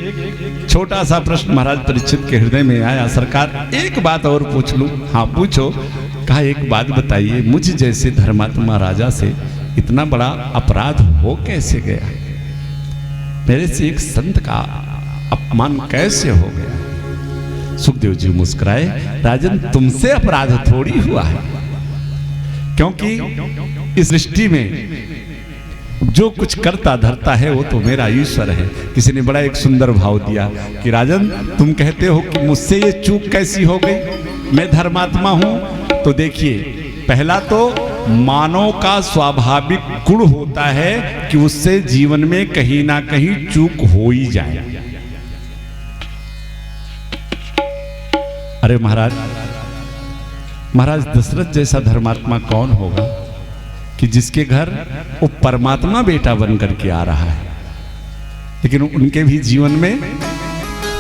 एक छोटा सा प्रश्न महाराज परीक्षित के हृदय में आया, सरकार एक बात और पूछ लूं? हाँ पूछो। कहा एक बात बताइए, मुझ जैसे धर्मात्मा राजा से इतना बड़ा अपराध हो कैसे गया? मेरे से एक संत का अपमान कैसे हो गया? सुखदेव जी मुस्कुराए, राजन तुमसे अपराध थोड़ी हुआ है, क्योंकि इस सृष्टि में जो कुछ करता धरता है वो तो मेरा ईश्वर है। किसी ने बड़ा एक सुंदर भाव दिया कि राजन तुम कहते हो कि मुझसे ये चूक कैसी हो गई, मैं धर्मात्मा हूं। तो देखिए, पहला तो मानव का स्वाभाविक गुण होता है कि उससे जीवन में कहीं ना कहीं चूक हो ही जाए। अरे महाराज दशरथ जैसा धर्मात्मा कौन होगा कि जिसके घर वो परमात्मा बेटा बन करके आ रहा है, लेकिन उनके भी जीवन में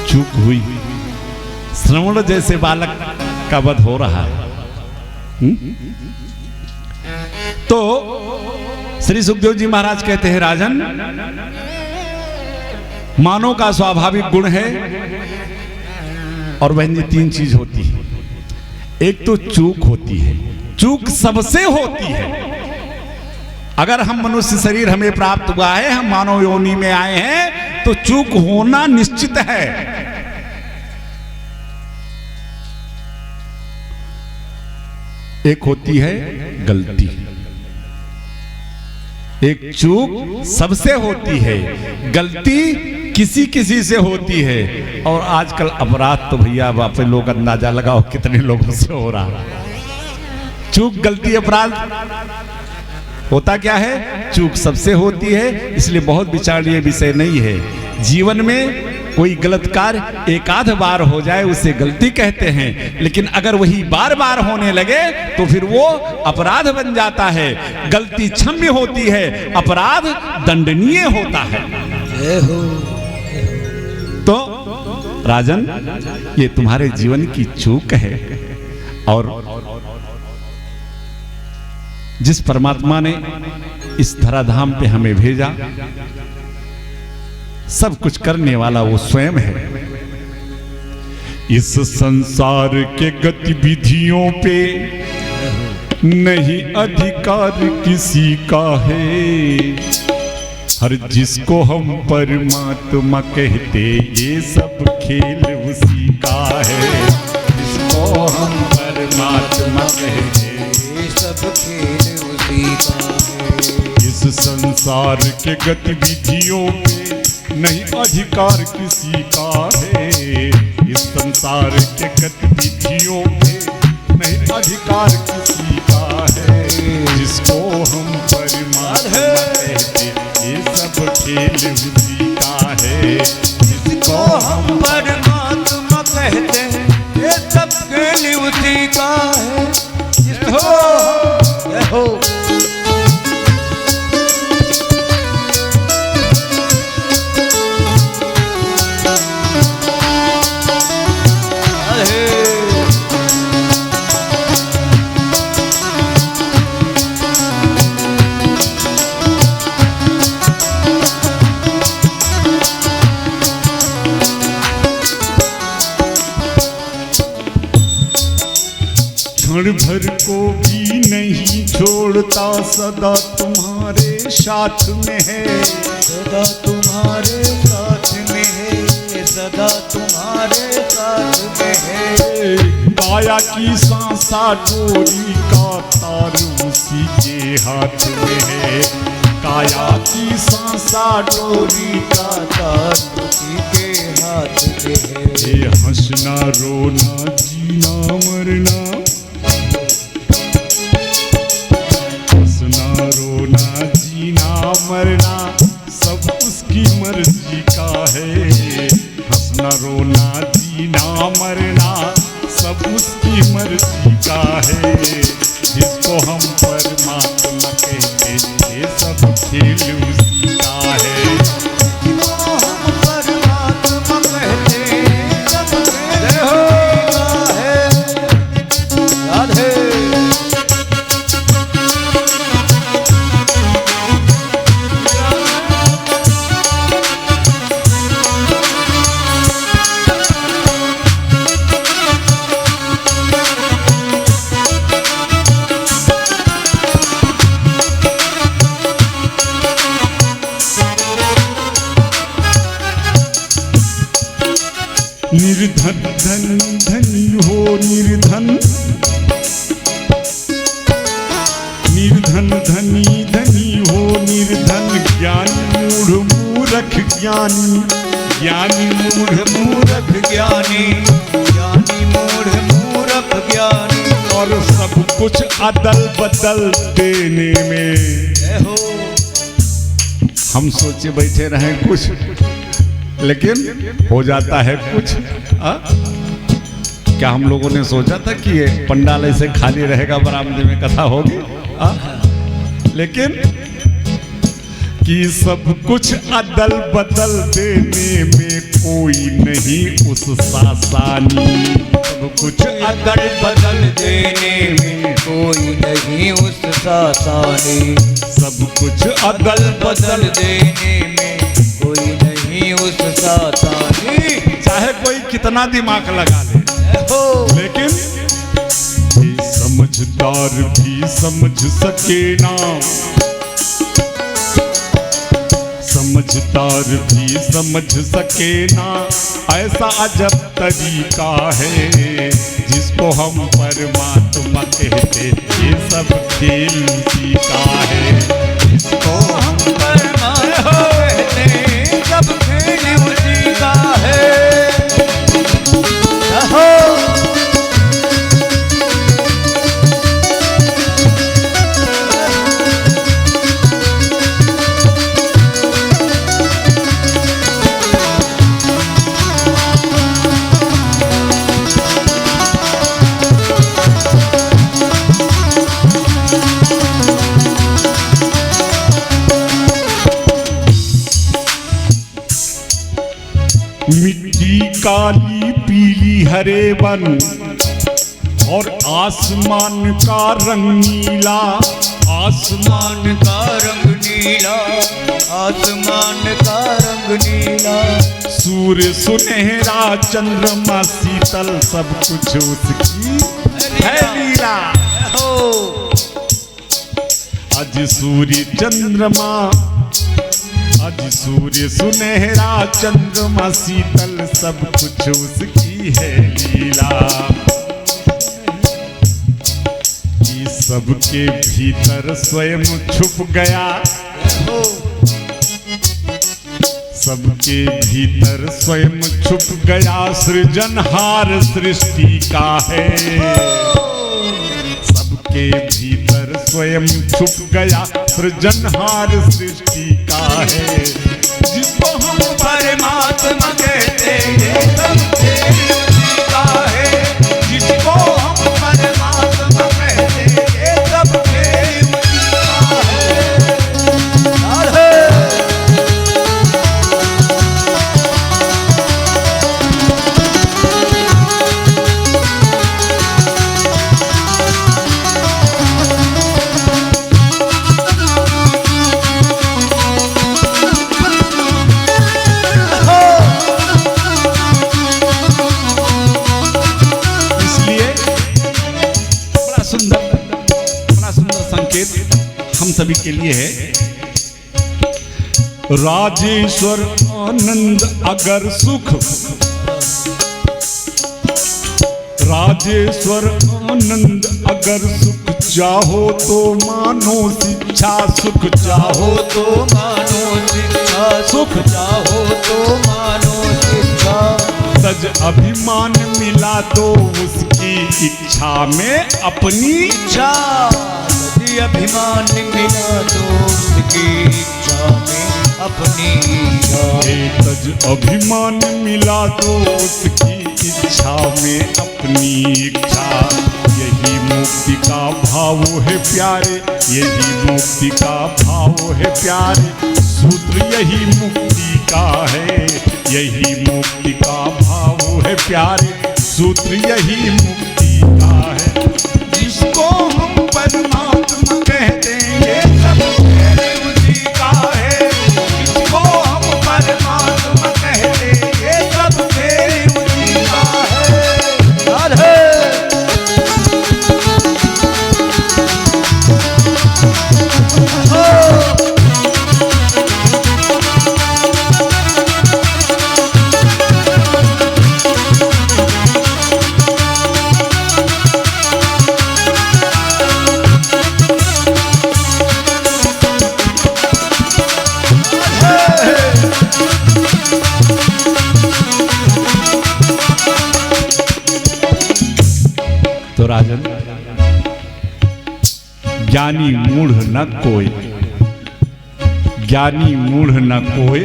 चूक हुई। श्रवण जैसे बालक का वध हो रहा है। तो श्री सुखदेव जी महाराज कहते हैं, राजन मानव का स्वाभाविक गुण है और बहन जी तीन चीज होती है। एक तो चूक होती है, चूक सबसे होती है। अगर हम मनुष्य शरीर हमें प्राप्त हुआ है, हम मानव योनि में आए हैं, तो चूक होना निश्चित है। एक होती है गलती, एक चूक सबसे होती है, गलती किसी किसी से होती है। और आजकल अपराध तो भैया बापे लोग अंदाजा लगाओ कितने लोगों से हो रहा। चूक गलती अपराध होता क्या है? चूक सबसे होती है, इसलिए बहुत विचारणीय विषय नहीं है। जीवन में कोई गलत कार्य एक आध बार हो जाए उसे गलती कहते हैं, लेकिन अगर वही बार बार होने लगे तो फिर वो अपराध बन जाता है। गलती क्षम्य होती है, अपराध दंडनीय होता है। तो राजन ये तुम्हारे जीवन की चूक है, और जिस परमात्मा ने इस धराधाम पे हमें भेजा, सब कुछ करने वाला वो स्वयं है। इस संसार के गतिविधियों पे नहीं अधिकार किसी का है, हर जिसको हम परमात्मा कहते ये सब खेल उसी का है। जिसको हम परमात्मा कहते ये सब खेल उसी का है। इस संसार के गतिविधियों पे नहीं अधिकार किसी का है, इस संसार के गतिविधियों पे नहीं अधिकार किसी का है। जिसको हम परमात्मा कहते ये सब खेल उसी का है। जिसको हम परमात्मा कहते हैं ये सब खेल उसी का है। जिसको भर को भी नहीं छोड़ता, सदा तुम्हारे साथ में है। सदा तुम्हारे साथ में है, सदा तुम्हारे साथ में है। काया की सांसा डोरी का तार उसी के हाथ में है। काया की सांसा डोरी का तार उसी के हाथ में है। ये हंसना रोना जीना मरना, रोना जीना मरना सब उसकी मर्जी का है। हंसना रोना जीना मरना सब उसकी मर्जी का है। जिसको हम परमात्मा कहते ये सब खेल उसी का है। जिसको हम परमात्मा कहते सब खेल उसी का है। राधे निर्धन धनी धनी हो निर्धन, निर्धन धनी धनी हो निर्धन, ज्ञानी मूढ़ मूर्ख ज्ञानी, ज्ञानी मूढ़ मूर्ख ज्ञानी, ज्ञानी मूढ़ मूर्ख ज्ञानी। और सब कुछ अदल बदल देने में हो हम सोचे बैठे रहें कुछ, लेकिन हो जाता है कुछ। क्या हम लोगों ने सोचा था कि ये पंडाल ऐसे खाली रहेगा, बरामदे में कथा होगी? लेकिन कि सब कुछ अदल बदल देने में कोई नहीं उस सासानी, सब कुछ अदल बदल देने में कोई नहीं उस सासानी, सब कुछ अदल बदल देने में कोई नहीं उस सासानी। चाहे कोई कितना दिमाग लगा ले, लेकिन समझदार भी समझ सके ना, समझदार भी समझ सके ना, ऐसा अजब तरीका है जिसको हम परमात्मा कहते, ये सब खेल उसी का है, जिसको हम परमात्मा कहते, सब खेल उसी का है। मिट्टी काली पीली हरे वन और आसमान का रंग नीला, आसमान का रंग नीला, आसमान का रंग नीला, सूर्य सुनहरा चंद्रमा शीतल, सब कुछ उसकी है लीला। आज सूर्य चंद्रमा, आज सूर्य सुनहरा चंद्रमा शीतल, सब कुछ उसकी है लीला। कि सबके भीतर स्वयं छुप गया, सबके भीतर स्वयं छुप गया, सृजनहार सृष्टि का है, सबके भीतर स्वयं छुप गया, सृजनहार सृष्टि का है, जिसको हम परमात्मा कहते हैं, सब खेल उसी का है, जिसको हम परमात्मा कहते हैं, सब खेल उसी का है। हम सभी के लिए है, राजेश्वर आनंद अगर सुख, राजेश्वर आनंद अगर सुख चाहो तो मानो शिक्षा, सुख चाहो तो मानो शिक्षा, सुख चाहो तो मानो शिक्षा, सज अभिमान मिला तो उसकी इच्छा में अपनी इच्छा, यदि अभिमान मिला तो उसकी इच्छा में अपनी इच्छा, सज अभिमान मिला तो उसकी इच्छा में अपनी इच्छा, यही मुक्ति का भाव है प्यारे, यही मुक्ति का भाव है प्यारे, सूत्र यही मुक्ति का है, यही मुक्ति का भाव है प्यारे, सूत्र यही मुक्ति का है, जिसको हम परमात्मा कहते हैं, ये सब खेल उसी का है, जिसको हम परमात्मा कहते हैं, ये सब खेल उसी का है। राधे तो राजन, ज्ञानी मूढ़ न कोई, ज्ञानी मूढ़ न कोई,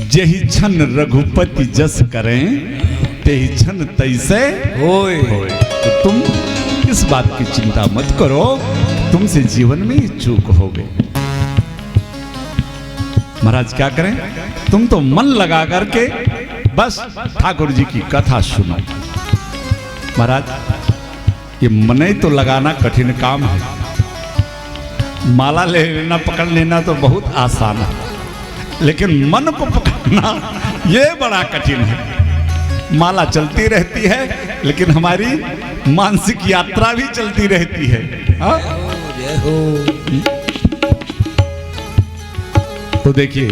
जेहि क्षण रघुपति जस करें तेहि क्षण तैसे होय। होय। तो तुम इस बात की चिंता मत करो, तुमसे जीवन में ही चूक हो गई। महाराज क्या करें, तुम तो मन लगा करके बस ठाकुर जी की कथा सुनो। महाराज, ये मन ही तो लगाना कठिन काम है। माला ले लेना, पकड़ लेना तो बहुत आसान है, लेकिन मन को पकड़ना ये बड़ा कठिन है। माला चलती रहती है, लेकिन हमारी मानसिक यात्रा भी चलती रहती है। हाँ? जय हो। तो देखिए,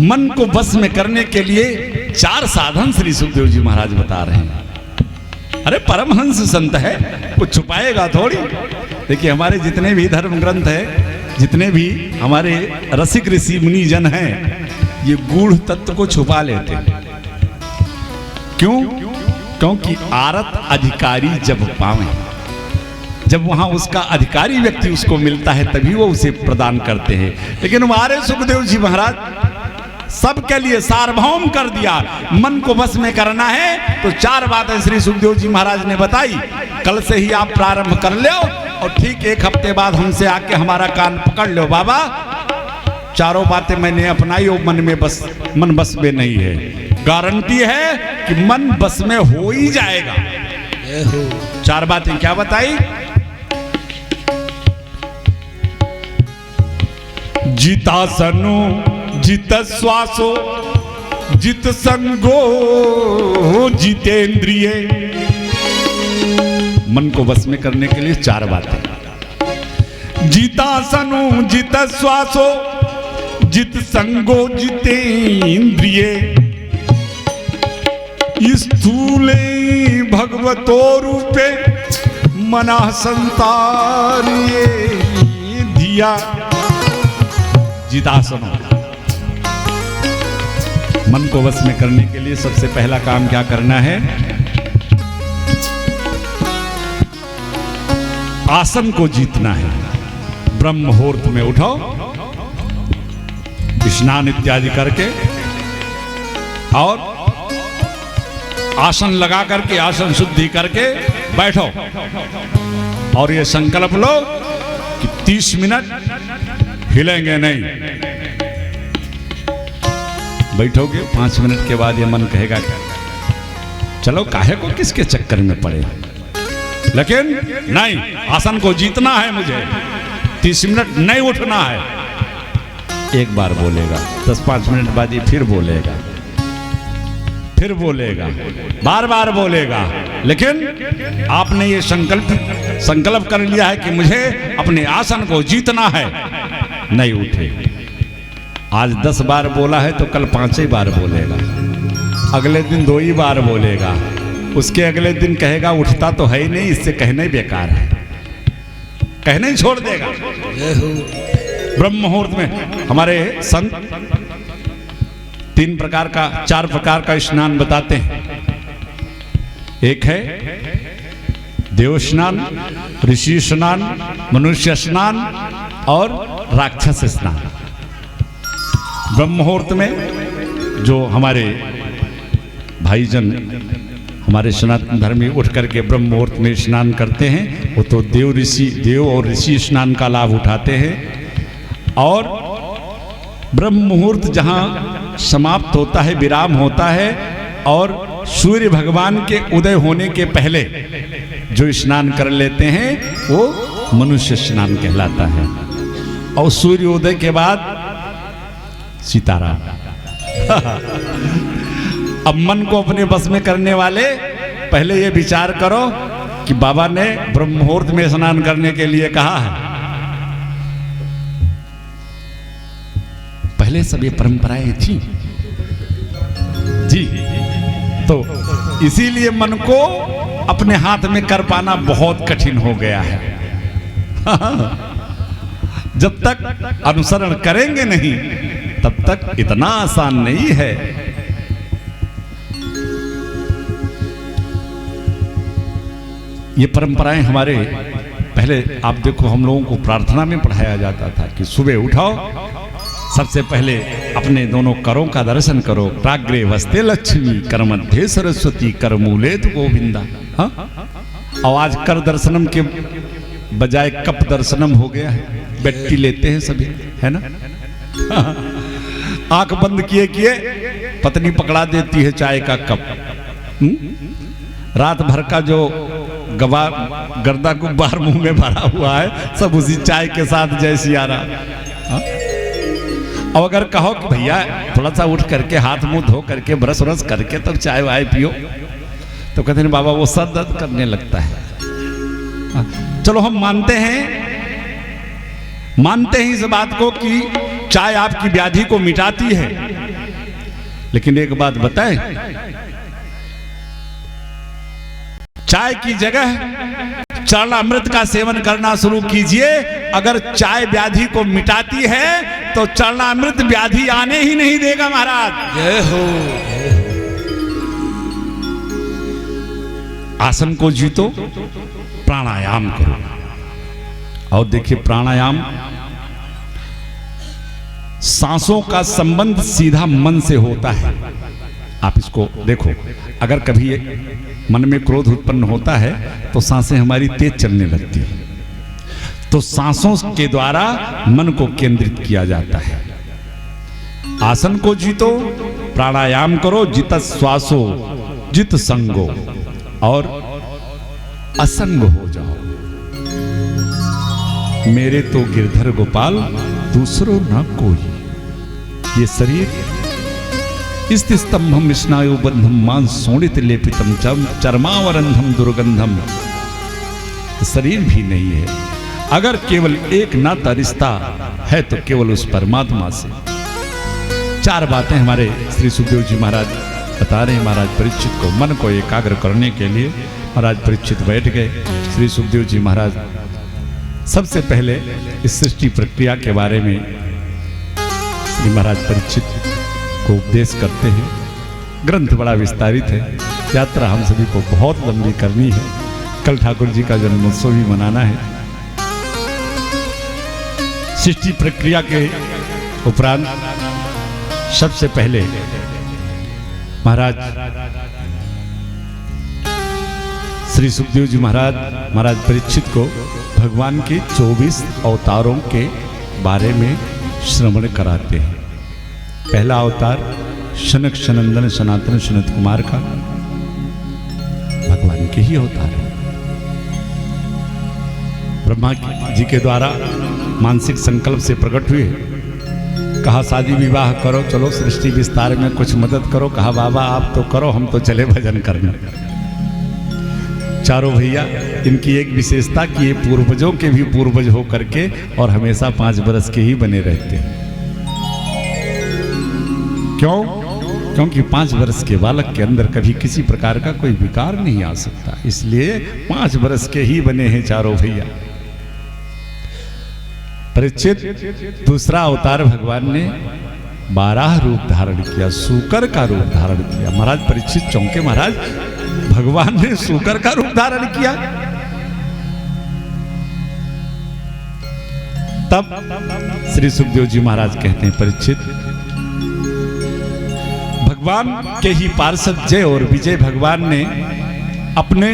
मन को बस में करने के लिए 4 साधन श्री सुखदेव जी महाराज बता रहे हैं। अरे परमहंस संत है, कुछ छुपाएगा थोड़ी। देखिए, हमारे जितने भी धर्म ग्रंथ है, जितने भी हमारे रसिक ऋषि मुनि जन हैं, ये गूढ़ तत्व को छुपा लेते हैं। क्यों? क्योंकि आरत अधिकारी जब पावे, जब वहां उसका अधिकारी व्यक्ति उसको मिलता है, तभी वो उसे प्रदान करते हैं। लेकिन हमारे सुखदेव जी महाराज सबके लिए सार्वभौम कर दिया। मन को बस में करना है तो 4 बातें श्री सुखदेव जी महाराज ने बताई। कल से ही आप प्रारंभ कर लो, और ठीक 1 हफ्ते बाद हमसे आके हमारा कान पकड़ लो। बाबा, 4 बातें मैंने अपनाई और मन बस में नहीं है। गारंटी है कि मन बस में हो ही जाएगा। 4 बातें क्या बताई? जितासनो जित श्वासो जित संगो जितेंद्रिय। मन को बस में करने के लिए 4 बातें। जितासनो जित श्वासो जित संगो जितेंद्रिय। स्थूले भगवतो रूपे मना संतारिये धिया। जितासनो, मन को वश में करने के लिए सबसे पहला काम क्या करना है? आसन को जीतना है। ब्रह्म मुहूर्त में उठो, स्नान इत्यादि करके और आसन लगा करके, आसन शुद्धि करके बैठो और ये संकल्प लो कि 30 मिनट हिलेंगे नहीं। बैठोगे, 5 मिनट के बाद ये मन कहेगा चलो काहे को किसके चक्कर में पड़े, लेकिन नहीं, आसन को जीतना है मुझे, 30 मिनट नहीं उठना है। एक बार बोलेगा, 10-5 मिनट बाद ये फिर बोलेगा, फिर बोलेगा, बार बार बोलेगा, लेकिन आपने ये संकल्प कर लिया है कि मुझे अपने आसन को जीतना है। नहीं उठे। आज 10 बार बोला है तो कल 5 ही बार बोलेगा, अगले दिन 2 ही बार बोलेगा, उसके अगले दिन कहेगा उठता तो है ही नहीं, इससे कहना ही बेकार है, कहना ही छोड़ देगा। ब्रह्म मुहूर्त में हमारे संत 4 प्रकार का स्नान बताते हैं। एक है देव स्नान, ऋषि स्नान, मनुष्य स्नान और राक्षस स्नान। ब्रह्म मुहूर्त में जो हमारे भाईजन, हमारे सनातन धर्मी उठ करके ब्रह्म मुहूर्त में स्नान करते हैं, वो तो देव और ऋषि स्नान का लाभ उठाते हैं। और ब्रह्म मुहूर्त जहाँ समाप्त होता है, विराम होता है, और सूर्य भगवान के उदय होने के पहले जो स्नान कर लेते हैं वो मनुष्य स्नान कहलाता है। और सूर्योदय के बाद सीताराम। अब मन को अपने बस में करने वाले पहले ये विचार करो कि बाबा ने ब्रह्म मुहूर्त में स्नान करने के लिए कहा है। पहले सब ये परंपराएं थी जी, तो इसीलिए मन को अपने हाथ में कर पाना बहुत कठिन हो गया है। जब तक अनुसरण करेंगे नहीं तब तक इतना आसान नहीं है। ये परंपराएं हमारे पहले आप देखो, हम लोगों को प्रार्थना में पढ़ाया जाता था कि सुबह उठाओ, सबसे पहले अपने दोनों करों का दर्शन करो। प्राग्रे वस्ते लक्ष्मी, कर मध्य सरस्वती, कर मूले तो गोविंदा। हाँ, और आज कर दर्शनम के बजाय कप दर्शनम हो गया है। बेट्टी लेते हैं सभी, है ना। आंख बंद किए किए पत्नी पकड़ा देती है चाय का कप। रात भर का जो गर्दा गुब्बार मुंह में भरा हुआ है, सब उसी चाय के साथ जैसी आ रहा। अब अगर कहो कि भैया थोड़ा सा उठ करके हाथ मुंह धो करके ब्रश व्रश करके तब चाय वाय पियो, तो कहते हैं बाबा वो सर दर्द करने लगता है। चलो हम मानते हैं इस बात को कि चाय आपकी व्याधि को मिटाती है, लेकिन एक बात बताएं, चाय की जगह चरणामृत का सेवन करना शुरू कीजिए। अगर चाय व्याधि को मिटाती है तो चरणामृत व्याधि आने ही नहीं देगा महाराज। जय हो। आसन को जीतो, प्राणायाम करो। और देखिए, प्राणायाम सांसों का संबंध सीधा मन से होता है। आप इसको देखो, अगर कभी मन में क्रोध उत्पन्न होता है तो सांसें हमारी तेज चलने लगती है। तो सांसों के द्वारा मन को केंद्रित किया जाता है। आसन को जीतो, प्राणायाम करो, जित श्वासो जित संगो, और असंग हो जाओ। मेरे तो गिरधर गोपाल दूसरो न कोई। ये शरीर स्तंभम स्नायुबंधम मांस सोणित लेपितम चर्मावरंधम दुर्गंधम, शरीर भी नहीं है। अगर केवल एक नाता रिश्ता है तो केवल उस परमात्मा से। चार बातें हमारे श्री सुखदेव जी महाराज बता रहे हैं महाराज परीक्षित को। मन को एकाग्र करने के लिए महाराज परीक्षित बैठ गए। श्री सुखदेव जी महाराज सबसे पहले इस सृष्टि प्रक्रिया के बारे में श्री महाराज परीक्षित को उपदेश करते हैं। ग्रंथ बड़ा विस्तारित है, यात्रा हम सभी को बहुत लंबी करनी है। कल ठाकुर जी का जन्मोत्सव भी मनाना है। सृष्टि प्रक्रिया के उपरांत सबसे पहले महाराज श्री सुखदेव जी महाराज परीक्षित को भगवान के 24 अवतारों के बारे में श्रवण कराते हैं। पहला अवतार शनक सनंदन सनातन सनत कुमार का, भगवान के ही अवतार है। ब्रह्मा जी के द्वारा मानसिक संकल्प से प्रकट हुए। कहा शादी विवाह करो, चलो सृष्टि विस्तार में कुछ मदद करो। कहा बाबा आप तो करो, हम तो चले भजन करने। चारों भैया, इनकी एक विशेषता कि ये पूर्वजों के भी पूर्वज हो करके और हमेशा 5 बरस के ही बने रहते हैं। क्यों? क्योंकि 5 वर्ष के बालक के अंदर कभी किसी प्रकार का कोई विकार नहीं आ सकता, इसलिए 5 वर्ष के ही बने हैं चारों भैया। परीक्षित दूसरा अवतार भगवान ने 12 रूप धारण किया, सूकर का रूप धारण किया। महाराज परीक्षित चौंके, महाराज भगवान ने सूकर का रूप धारण किया। तब श्री सुखदेव जी महाराज कहते हैं, परीक्षित भगवान के ही पार्षद जय और विजय भगवान ने अपने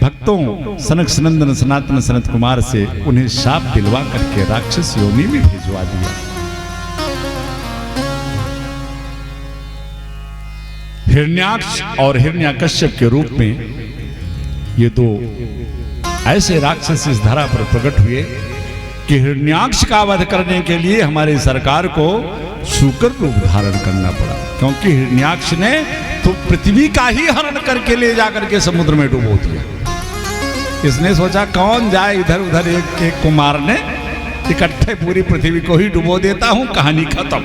भक्तों सनक सनंदन सनातन सनत कुमार से उन्हें शाप दिलवा करके राक्षस योनि में भिजवा दिया। हिरण्याक्ष और हिरण्याकश्यप के रूप में ये 2 ऐसे राक्षस इस धरा पर प्रकट हुए कि हिरण्याक्ष का वध करने के लिए हमारे सरकार को शूकर रूप धारण करना पड़ा, क्योंकि हिरण्याक्ष ने तो पृथ्वी का ही हरण करके ले जाकर के समुद्र में डुबो दिया। इसने सोचा कौन जाए इधर उधर एक को मारने, इकट्ठे पूरी पृथ्वी को ही डुबो देता हूं, कहानी खत्म।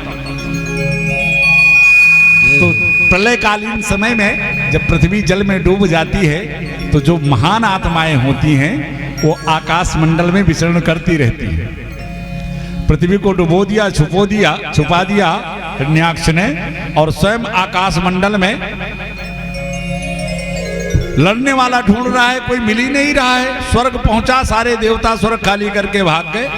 तो प्रलयकालीन समय में जब पृथ्वी जल में डूब जाती है तो जो महान आत्माएं होती हैं वो आकाश मंडल में विचरण करती रहती है। पृथ्वी को डुबो दिया, छुपा दिया हिरण्याक्ष ने, और स्वयं आकाश मंडल में लड़ने वाला ढूंढ रहा है, कोई मिल ही नहीं रहा है। स्वर्ग पहुंचा, सारे देवता स्वर्ग खाली करके भाग गए।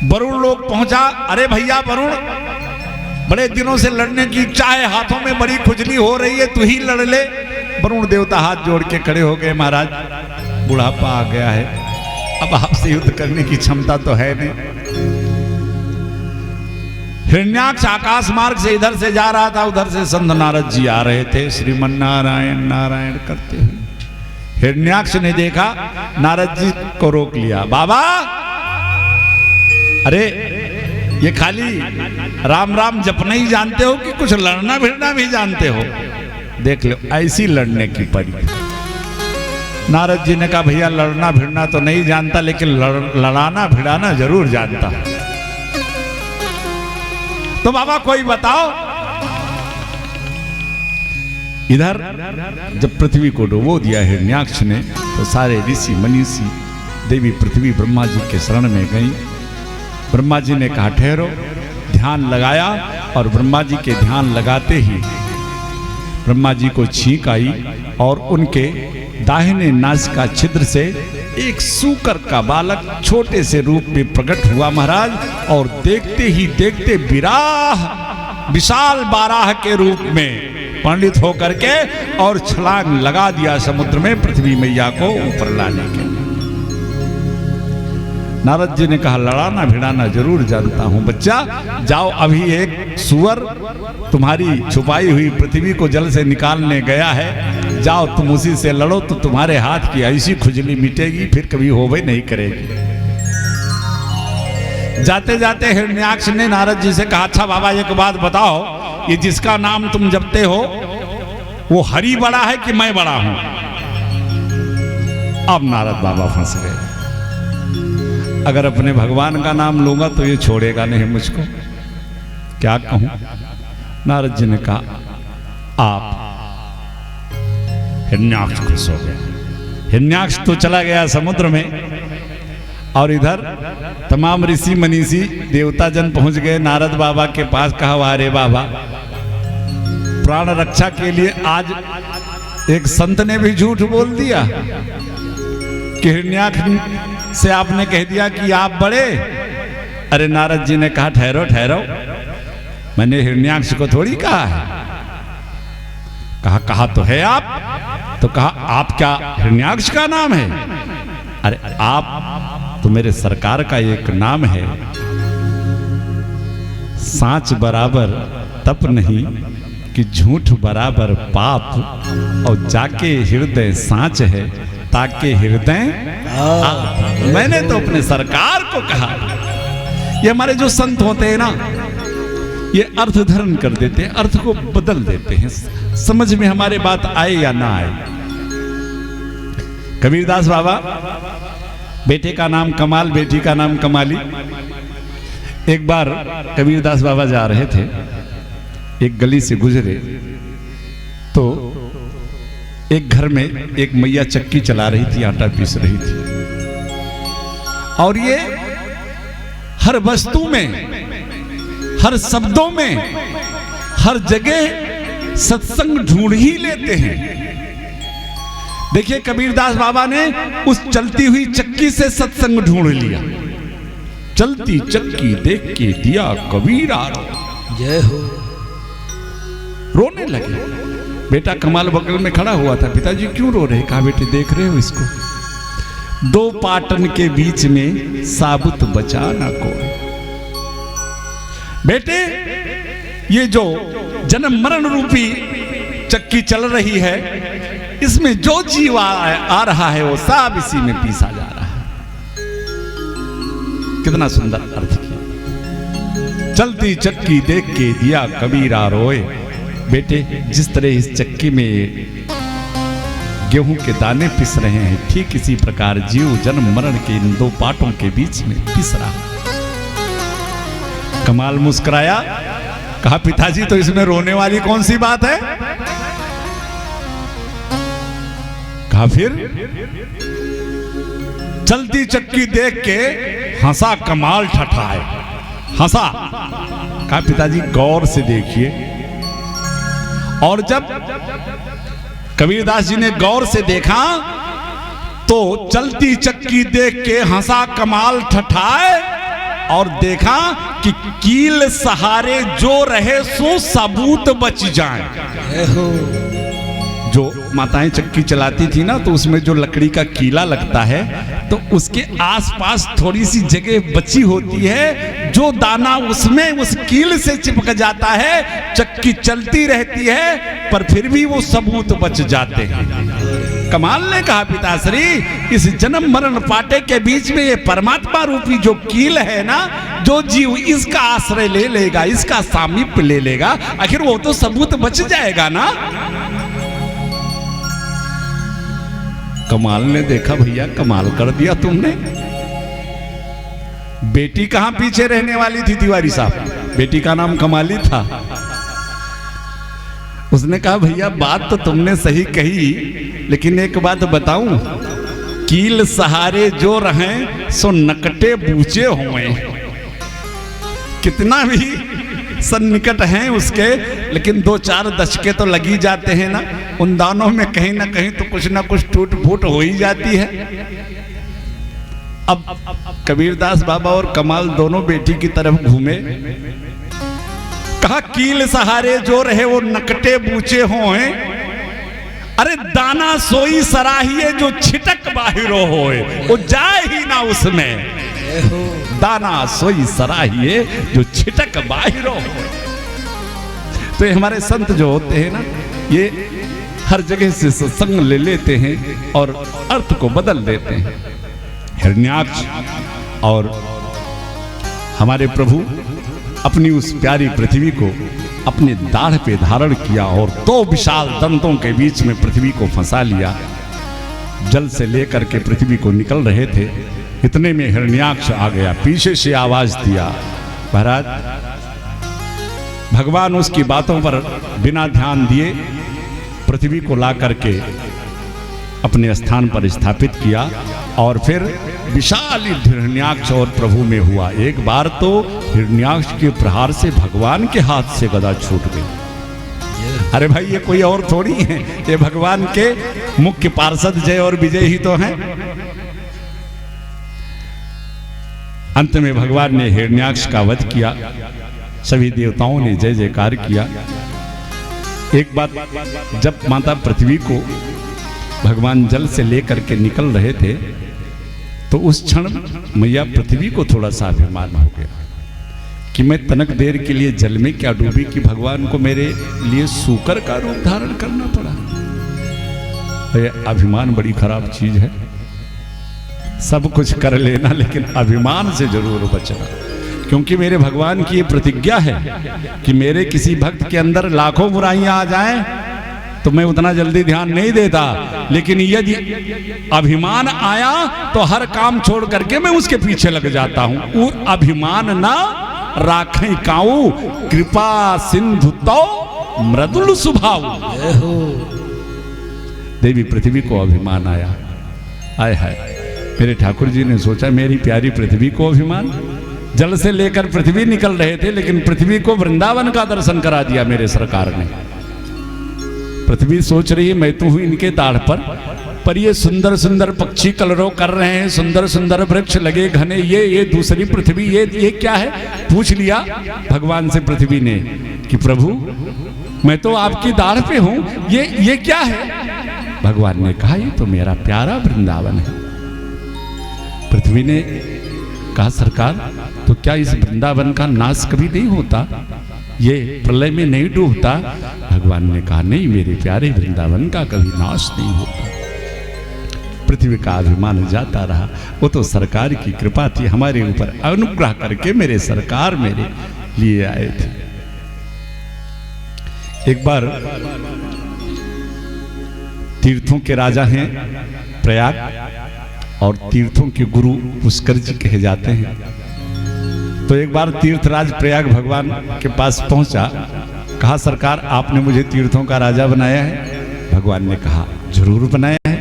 वरुण लोग पहुंचा, अरे भैया वरुण, बड़े दिनों से लड़ने की इच्छा है, हाथों में बड़ी खुजली हो रही है, तू ही लड़ ले। वरुण देवता हाथ जोड़ के खड़े हो गए, महाराज बुढ़ापा आ गया है, अब आपसे युद्ध करने की क्षमता तो है नहीं। हिरण्याक्ष आकाश मार्ग से इधर से जा रहा था, उधर से संत नारद जी आ रहे थे, श्रीमन नारायण नारायण करते हुए। हिरण्याक्ष ने देखा, नारद जी को रोक लिया। बाबा, अरे ये खाली राम राम जपना ही जानते हो कि कुछ लड़ना भिड़ना भी जानते हो? देख लो, ऐसी लड़ने की पड़ी। नारद जी ने कहा, भैया लड़ना भिड़ना तो नहीं जानता, लेकिन लड़ाना भिड़ाना जरूर जानता। तो बाबा कोई बताओ। इधर जब पृथ्वी को डुबो दिया हिरण्याक्ष ने, तो सारे ऋषि मनीषी देवी पृथ्वी ब्रह्मा जी के शरण में गई। ब्रह्मा जी ने कहा ठहरो, ध्यान लगाया, और ब्रह्मा जी के ध्यान लगाते ही ब्रह्मा जी को छींक आई और उनके दाहिने नासिका छिद्र से एक सूकर का बालक छोटे से रूप में प्रकट हुआ महाराज। और देखते ही देखते विशाल बाराह के रूप में पंडित होकर के और छलांग लगा दिया समुद्र में पृथ्वी मैया को ऊपर लाने के लिए। नारद जी ने कहा, लड़ाना भिड़ाना जरूर जानता हूं बच्चा, जाओ, अभी एक सुअर तुम्हारी छुपाई हुई पृथ्वी को जल से निकालने गया है, जाओ तुम उसी से लड़ो, तो तुम्हारे हाथ की ऐसी खुजली मिटेगी, फिर कभी होवे नहीं करेगी। जाते जाते हिरण्याक्ष ने नारद जी से कहा, अच्छा बाबा एक बात बताओ, ये जिसका नाम तुम जपते हो वो हरि बड़ा है कि मैं बड़ा हूं? अब नारद बाबा फंस गए। अगर अपने भगवान का नाम लूंगा तो ये छोड़ेगा नहीं मुझको, क्या कहूं? नारद जी ने कहा, आप। हिरण्याक्ष खुश हो गया। हिरण्याक्ष तो चला गया समुद्र में, और इधर तमाम ऋषि मनीषी देवता जन पहुंच गए नारद बाबा के पास। कहा, वारे बाबा, प्राण रक्षा के लिए आज एक संत ने भी झूठ बोल दिया कि हिरण्याक्ष से आपने कह दिया कि आप बड़े। अरे नारद जी ने कहा, ठहरो ठहरो, मैंने हिरण्याक्ष को थोड़ी कहा है। कहा तो है आप। तो कहा, आप क्या हिरण्याक्ष का नाम है? अरे आप तो मेरे सरकार का एक नाम है। सांच बराबर तप नहीं कि झूठ बराबर पाप, और जाके हृदय सांच है ताके हृदय। मैंने तो अपने सरकार को कहा। ये हमारे जो संत होते हैं ना, ये अर्थ धारण कर देते हैं, अर्थ को बदल देते हैं, समझ में हमारे बात आए या ना आए। कबीरदास बाबा, बेटे का नाम कमाल, बेटी का नाम कमाली। एक बार कबीरदास बाबा जा रहे थे, एक गली से गुजरे तो एक घर में एक मैया चक्की चला रही थी, आटा पीस रही थी, और ये हर वस्तु में, हर शब्दों में, हर जगह सत्संग ढूंढ ही लेते हैं। देखिए कबीरदास बाबा ने उस चलती हुई चक्की से सत्संग ढूंढ लिया। चलती चक्की देख के दिया कबीरा जय हो। रोने लगे। बेटा कमाल बगल में खड़ा हुआ था। पिताजी क्यों रो रहे? कहा, बेटे देख रहे हो इसको, दो पाटन के बीच में साबुत बचा ना कोई। बेटे ये जो जन्म मरण रूपी चक्की चल रही है, इसमें जो जीव आ रहा है वो सब इसी में पीसा जा रहा है। कितना सुंदर अर्थ किया। चलती चक्की देख के दिया कबीरा रोए। बेटे जिस तरह इस चक्की में गेहूं के दाने पिस रहे हैं, ठीक इसी प्रकार जीव जन्म मरण के इन दो पाटों के बीच में पिस रहा। कमाल मुस्कुराया, कहा, पिताजी तो इसमें रोने वाली कौन सी बात है? कहा, फिर चलती चक्की देख के हंसा कमाल ठठाए, हंसा। कहा, पिताजी गौर से देखिए, और जब कबीरदास जी ने गौर से देखा तो चलती चक्की देख के हंसा कमाल ठठाए और देखा कि कील सहारे जो रहे सो सबूत बच जाए। जो माताएं चक्की चलाती थी ना, तो उसमें जो लकड़ी का कीला लगता है तो उसके आसपास थोड़ी सी जगह बची होती है, जो दाना उसमें उस कील से चिपक जाता है, चक्की चलती रहती है पर फिर भी वो सबूत बच जाते हैं। कमाल ने कहा पिताश्री, इस जन्म मरण पाटे के बीच में ये परमात्मा रूपी जो कील है ना, जो जीव इसका आश्रय ले लेगा, इसका सामीप्य ले लेगा, आखिर वो तो सबूत बच जाएगा ना। कमाल ने देखा भैया कमाल कर दिया तुमने। बेटी कहां पीछे रहने वाली थी तिवारी साहब, बेटी का नाम कमाली था। उसने कहा भैया बात तो तुमने सही कही, लेकिन एक बात बताऊं, कील सहारे जो रहें सो नकटे बूचे हुए। कितना भी सन्निकट हैं उसके, लेकिन 2-4 दशके तो लगी जाते हैं ना, उन दानों में कहीं ना कहीं तो कुछ ना कुछ टूट फूट हो ही जाती है। अब कबीरदास बाबा और कमाल दोनों बेटी की तरफ घूमे, कहा कील सहारे जो रहे वो नकटे बूचे होए, अरे दाना सोई सराहिए जो छिटक बाहिरो होए, वो जाए ही ना उसमें। दाना सोई सराहिए जो छिटक बाहिरो होए। तो ये हमारे संत जो होते हैं ना, ये हर जगह से सत्संग ले लेते हैं और अर्थ को बदल देते हैं। हिरण्याक्ष और हमारे प्रभु अपनी उस प्यारी पृथ्वी को अपने दाढ़ पे धारण किया और 2 विशाल दंतों के बीच में पृथ्वी को फंसा लिया। जल से लेकर के पृथ्वी को निकल रहे थे, इतने में हिरण्याक्ष आ गया, पीछे से आवाज दिया, महाराज भगवान उसकी बातों पर बिना ध्यान दिए पृथ्वी को ला करके अपने स्थान पर स्थापित किया और फिर विशाल युद्ध हिरण्याक्ष और प्रभु में हुआ। एक बार तो हिरण्याक्ष के प्रहार से भगवान के हाथ से गदा छूट गई। अरे भाई ये कोई और थोड़ी है, ये भगवान के मुख्य पार्षद जय और विजय ही तो हैं। अंत में भगवान ने हिरण्याक्ष का वध किया, सभी देवताओं ने जय जयकार किया। एक बात, जब माता पृथ्वी को भगवान जल से लेकर के निकल रहे थे तो उस क्षण मैया पृथ्वी को थोड़ा सा अभिमान हो गया कि मैं तनक देर के लिए जल में क्या डूबी कि भगवान को मेरे लिए सूकर का रूप धारण करना पड़ा। ये अभिमान बड़ी खराब चीज है। सब कुछ कर लेना लेकिन अभिमान से जरूर बचना, क्योंकि मेरे भगवान की ये प्रतिज्ञा है कि मेरे किसी भक्त के अंदर लाखों बुराइयां आ जाएं तो मैं उतना जल्दी ध्यान नहीं देता, लेकिन यदि अभिमान आया तो हर काम छोड़ करके मैं उसके पीछे लग जाता हूं। अभिमान ना राखें काऊ, कृपा सिंधु तो मृदुल स्वभाव। देवी पृथ्वी को अभिमान आया, आय हाय। मेरे ठाकुर जी ने सोचा मेरी प्यारी पृथ्वी को अभिमान, जल से लेकर पृथ्वी निकल रहे थे लेकिन पृथ्वी को वृंदावन का दर्शन करा दिया मेरे सरकार ने। पृथ्वी सोच रही है मैं तो हूं इनके दाढ़ पर ये सुंदर सुंदर पक्षी कलरव कर रहे हैं, सुंदर सुंदर वृक्ष लगे घने, ये दूसरी पृथ्वी, ये क्या है। पूछ लिया भगवान से पृथ्वी ने कि प्रभु मैं तो आपकी दाढ़ पे हूं, ये क्या है। भगवान ने कहा ये तो मेरा प्यारा वृंदावन है। पृथ्वी ने कहा सरकार तो क्या इस वृंदावन का नाश कभी नहीं होता, ये प्रलय में नहीं डूबता। भगवान ने कहा नहीं मेरे प्यारे वृंदावन का कभी नाश नहीं होता। पृथ्वी का अभिमान जाता रहा, वो तो सरकार की कृपा थी, हमारे ऊपर अनुग्रह करके मेरे सरकार मेरे लिए आए थे। एक बार तीर्थों के राजा हैं प्रयाग और तीर्थों के गुरु पुष्कर जी कहे जाते हैं। तो एक बार तीर्थराज प्रयाग भगवान के पास पहुंचा, कहा सरकार आपने मुझे तीर्थों का राजा बनाया है। भगवान ने कहा जरूर बनाया है।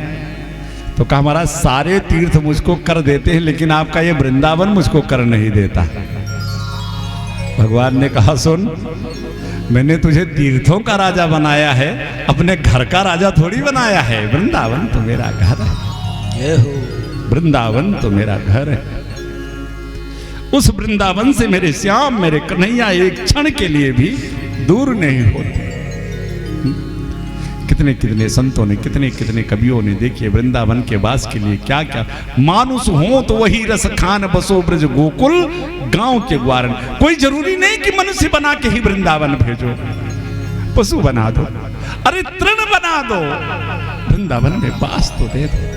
तो कहा महाराज सारे तीर्थ मुझको कर देते हैं लेकिन आपका ये वृंदावन मुझको कर नहीं देता। भगवान ने कहा सुन, मैंने तुझे तीर्थों का राजा बनाया है, अपने घर का राजा थोड़ी बनाया है। वृंदावन तो मेरा घर है, जय हो। वृंदावन तो मेरा घर है। उस वृंदावन से मेरे श्याम, मेरे कन्हैया एक क्षण के लिए भी दूर नहीं होते। कितने कितने संतों ने, कितने कितने कवियों ने देखिए वृंदावन के वास के लिए क्या क्या। मानुष हो तो वही रस खान, बसो ब्रज गोकुल गांव के ग्वारन। कोई जरूरी नहीं कि मनुष्य बना के ही वृंदावन भेजो, पशु बना दो, अरे तृण बना दो, वृंदावन में वास तो दे दो।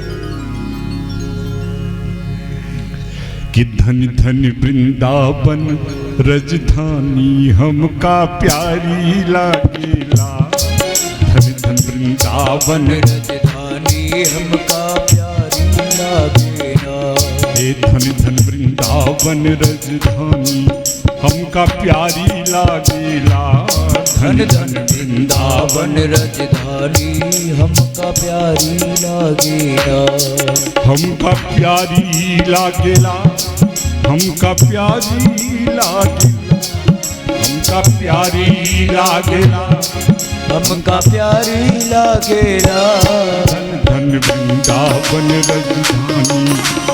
कि धन धन वृंदावन रजधानी हमका प्यारी लागेला। धन धन वृंदावन राजधानी हमका प्यारी लागेला। हे धन धन वृंदावन रजधानी हमका प्यारी लागेला। धन धन वृंदावन राजधानी हमका प्यारी लागेला। हमका प्यारी लागेला, हमका प्यारी लागेला, हमका प्यारी लागेला, हमका प्यारी लागेला। धन धन वृंदावन रजधानी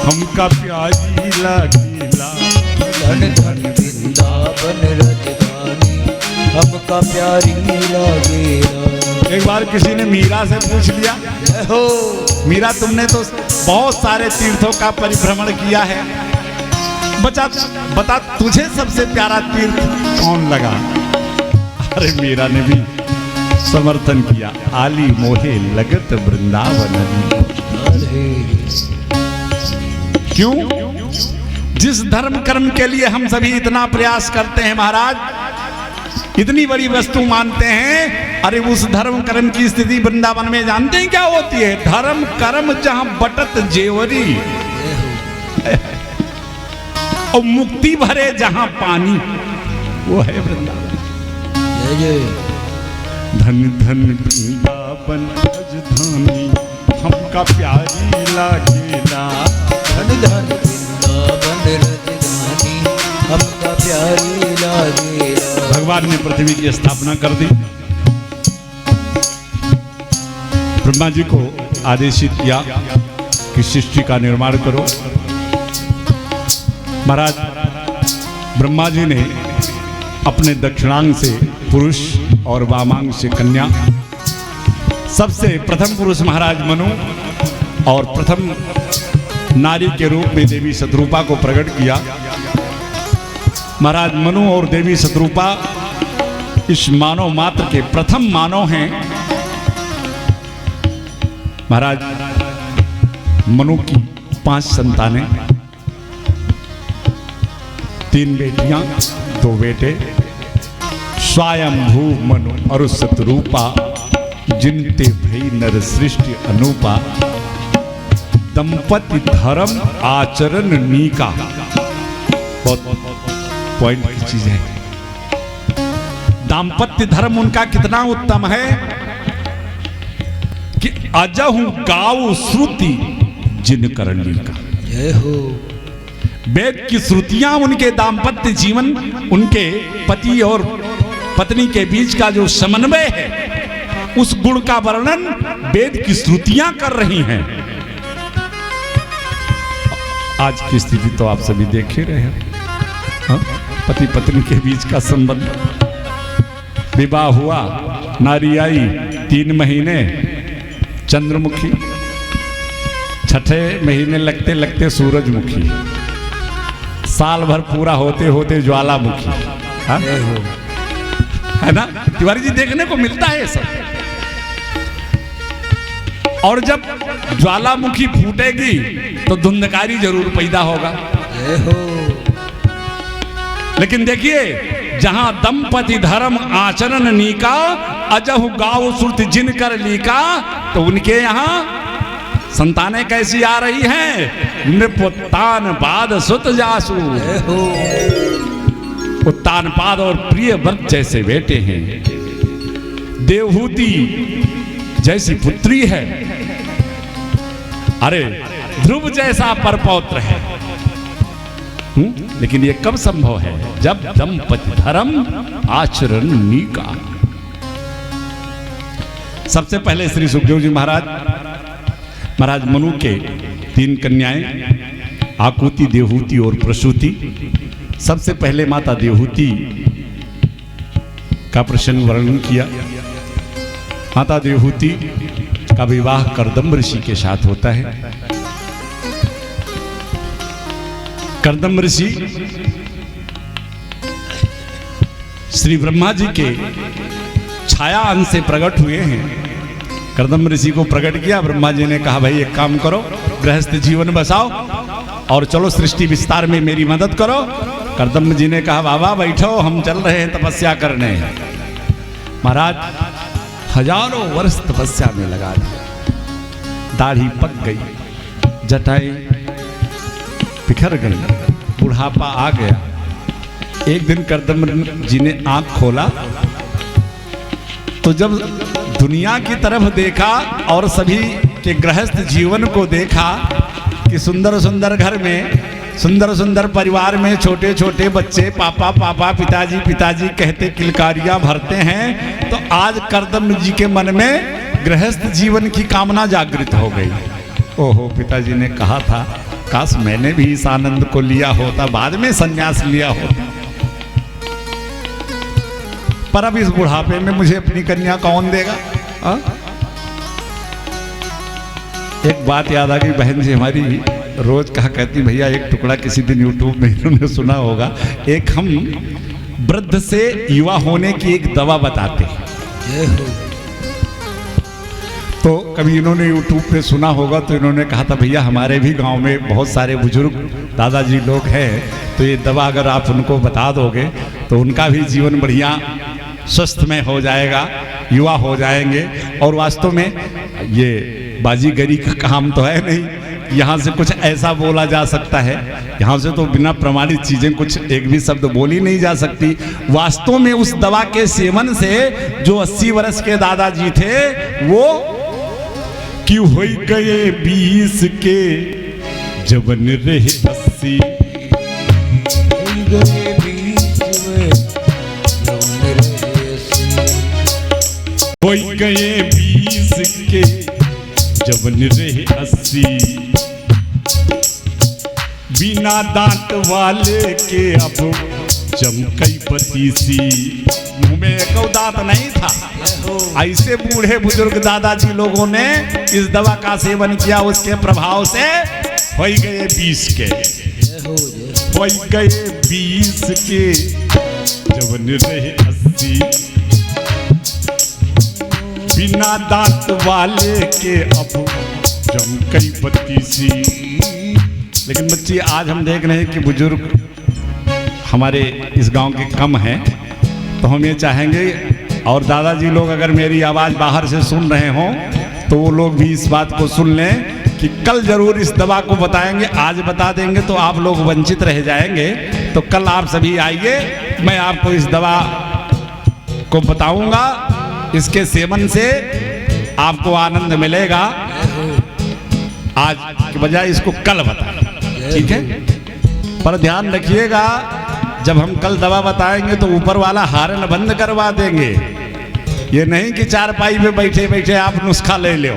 हमका प्यारी लागेला। धन धन वृंदावन राजधानी हमका प्यारी लागेला। एक बार किसी ने मीरा से पूछ लिया, जय हो। मीरा तुमने तो बहुत सारे तीर्थों का परिभ्रमण किया है, बता तुझे सबसे प्यारा तीर्थ कौन लगा? अरे मीरा ने भी समर्थन किया, आली मोहे लगत वृंदावन। क्यों? जिस धर्म कर्म के लिए हम सभी इतना प्रयास करते हैं महाराज, इतनी बड़ी वस्तु मानते हैं, अरे उस धर्म कर्म की स्थिति वृंदावन में जानते हैं क्या होती है? धर्म कर्म जहां बटत जेवरी और मुक्ति भरे जहां पानी, वो है वृंदावन। जय जय। धन धन वृंदावन राजधानी हमका प्यारी लागेला। धन धन वृंदावन राजधानी हमका प्यारी लागेला। भगवान ने पृथ्वी की स्थापना कर दी, ब्रह्मा जी को आदेशित किया कि सृष्टि का निर्माण करो। महाराज ब्रह्मा जी ने अपने दक्षिणांग से पुरुष और वामांग से कन्या, सबसे प्रथम पुरुष महाराज मनु और प्रथम नारी के रूप में देवी शतरूपा को प्रकट किया। महाराज मनु और देवी शतरूपा इस मानव मात्र के प्रथम मानव हैं। महाराज मनु की 5 संतानें, 3 बेटियां 2 बेटे। स्वयंभू मनु और शतरूपा जिनते भई नर सृष्टि अनुपा। दंपति धर्म आचरण नीका, बहुत पॉइंट की चीज है। दाम्पत्य धर्म उनका कितना उत्तम है कि अजहु गाऊ श्रुति जिन करणी का। जय हो। वेद की श्रुतियां उनके दाम्पत्य जीवन, उनके पति और पत्नी के बीच का जो समन्वय है, उस गुण का वर्णन वेद की श्रुतियां कर रही हैं। आज की स्थिति तो आप सभी देख ही रहे हैं। हाँ? पति पत्नी के बीच का संबंध, विवाह हुआ, नारी आई, 3 महीने चंद्रमुखी, 6ठे महीने लगते लगते सूरजमुखी, साल भर पूरा होते होते ज्वालामुखी। हाँ? है ना तिवारी जी, देखने को मिलता है ये सब। और जब ज्वालामुखी फूटेगी तो धुंधकारी जरूर पैदा होगा। जय हो। लेकिन देखिए, जहां दंपति धर्म आचरण नीका, अजहु गाव सुरत जिन कर लीका, तो उनके यहां संतानें कैसी आ रही हैं? नृपोत्तानपाद सुत जासु। जय हो। उत्तानपाद और प्रियव्रत जैसे बेटे हैं, देवहूति जैसी पुत्री है, अरे ध्रुव जैसा परपौत्र है। लेकिन ये कब संभव है? जब दंपति धर्म आचरण नीका। सबसे पहले श्री सुखदेव जी महाराज मनु के 3 कन्याएं आकुति, देवहूति और प्रसूति। सबसे पहले माता देवहूति का प्रसंग वर्णन किया। माता देवहूति का विवाह कर्दम ऋषि के साथ होता है। कर्दम ऋषि श्री ब्रह्मा जी के छाया अंश से प्रकट हुए हैं। कर्दम ऋषि को प्रकट किया। ब्रह्मा जी ने कहा भाई एक काम करो, गृहस्थ जीवन बसाओ और चलो सृष्टि विस्तार में मेरी मदद करो। कर्दम जी ने कहा बाबा बैठो, हम चल रहे हैं तपस्या करने। महाराज हजारों वर्ष तपस्या में लगा दिया। दाढ़ी पक गई, जटाएं बिखर गई, बुढ़ापा आ गया। एक दिन कर्दम जी ने आंख खोला तो जब दुनिया की तरफ देखा और सभी के गृहस्थ जीवन को देखा कि सुंदर सुंदर घर में, सुंदर सुंदर परिवार में छोटे छोटे बच्चे पापा पापा, पिताजी पिताजी कहते किलकारियां भरते हैं, तो आज कर्दम जी के मन में गृहस्थ जीवन की कामना जागृत हो गई। ओहो, पिताजी ने कहा था काश मैंने भी इस आनंद को लिया होता, बाद में संन्यास लिया होता, पर अब इस बुढ़ापे में मुझे अपनी कन्या कौन देगा? एक बात याद आ गई, बहन जी हमारी रोज कहा कहती भैया एक टुकड़ा किसी दिन यूट्यूब में इन्होंने सुना होगा, एक हम वृद्ध से युवा होने की एक दवा बताते हैं। तो कभी इन्होंने यूट्यूब पे सुना होगा तो इन्होंने कहा था भैया हमारे भी गांव में बहुत सारे बुजुर्ग दादाजी लोग हैं, तो ये दवा अगर आप उनको बता दोगे तो उनका भी जीवन बढ़िया स्वस्थमय हो जाएगा, युवा हो जाएंगे। और वास्तव में ये बाजीगरी का काम तो है नहीं, यहाँ से कुछ ऐसा बोला जा सकता है, यहाँ से तो बिना प्रमाणित चीजें कुछ एक भी शब्द बोली नहीं जा सकती। वास्तव में उस दवा के सेवन से जो 80 वर्ष के दादाजी थे वो क्यों हो गए 20 के जवन रहे 80, हो गए 20 के जवन रहे 80, बिना दांत वाले के अब चमकई पतीसी। मुंह में एक दांत नहीं था, ऐसे बूढ़े बुजुर्ग दादाजी लोगों ने इस दवा का सेवन किया, उसके प्रभाव से हो गए 20 के, हो गए 20 के जवन रहे 80, बिना दांत वाले के अब चमकई पतीसी। लेकिन बच्ची आज हम देख रहे हैं कि बुजुर्ग हमारे इस गांव के कम हैं, तो हम ये चाहेंगे और दादाजी लोग अगर मेरी आवाज़ बाहर से सुन रहे हों तो वो लोग भी इस बात को सुन लें कि कल जरूर इस दवा को बताएंगे। आज बता देंगे तो आप लोग वंचित रह जाएंगे, तो कल आप सभी आइए, मैं आपको इस दवा को बताऊंगा, इसके सेवन से आपको आनंद मिलेगा। आज के बजाय इसको कल बताएं, ठीक है? पर ध्यान रखिएगा जब हम कल दवा बताएंगे तो ऊपर वाला हारन बंद करवा देंगे। ये नहीं कि चारपाई पे बैठे बैठे आप नुस्खा ले लो,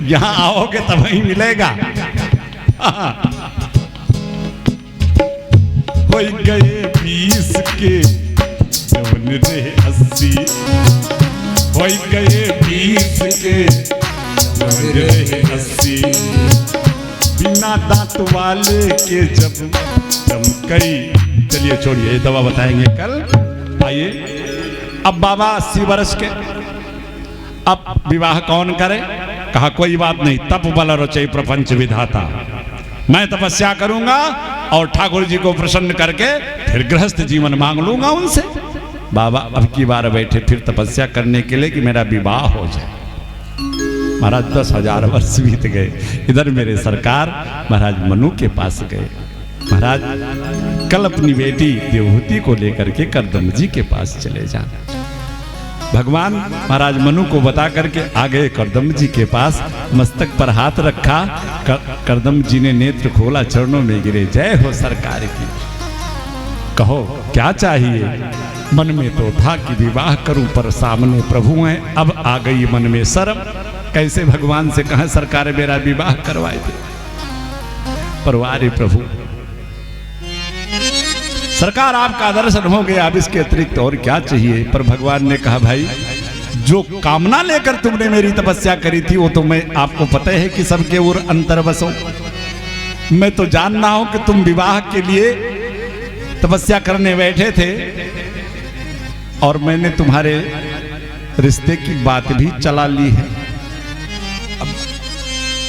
यहाँ आओगे तब ही मिलेगा। हो गए 20 के जवन रहे 80, हो गए 20 के जवन रहे 80, बिना दांत वाले के जब चमकई। चलिए छोड़िए, ये दवा बताएंगे कल। आइए, अब बाबा 80 वर्ष के, अब विवाह कौन करे? कहा कोई बात नहीं, तप बल रचय प्रपंच विधाता, मैं तपस्या करूंगा और ठाकुर जी को प्रसन्न करके फिर गृहस्थ जीवन मांग लूंगा उनसे। बाबा अब की बार बैठे फिर तपस्या करने के लिए कि मेरा विवाह हो जाए। महाराज 10,000 वर्ष बीत गए। इधर मेरे सरकार महाराज मनु के पास गए। महाराज कल अपनी बेटी देवहूति को लेकर के कर्दम जी के पास चले जाना। भगवान महाराज मनु को बता करके आ गए करदम जी के पास, मस्तक पर हाथ रखा। करदम जी ने नेत्र खोला, चरणों में गिरे, जय हो सरकार की, कहो क्या चाहिए। मन में तो था कि विवाह करूं, पर सामने प्रभु हैं, अब आ गई मन में शर्म, कैसे भगवान से कहें सरकार मेरा विवाह करवाए थे। परवारे प्रभु सरकार आपका दर्शन हो गया, अब इसके अतिरिक्त और क्या चाहिए। पर भगवान ने कहा, भाई जो कामना लेकर तुमने मेरी तपस्या करी थी वो तो मैं आपको पता है कि सबके और अंतर बसो। मैं तो जान रहा हूं कि तुम विवाह के लिए तपस्या करने बैठे थे और मैंने तुम्हारे रिश्ते की बात भी चला ली है। अब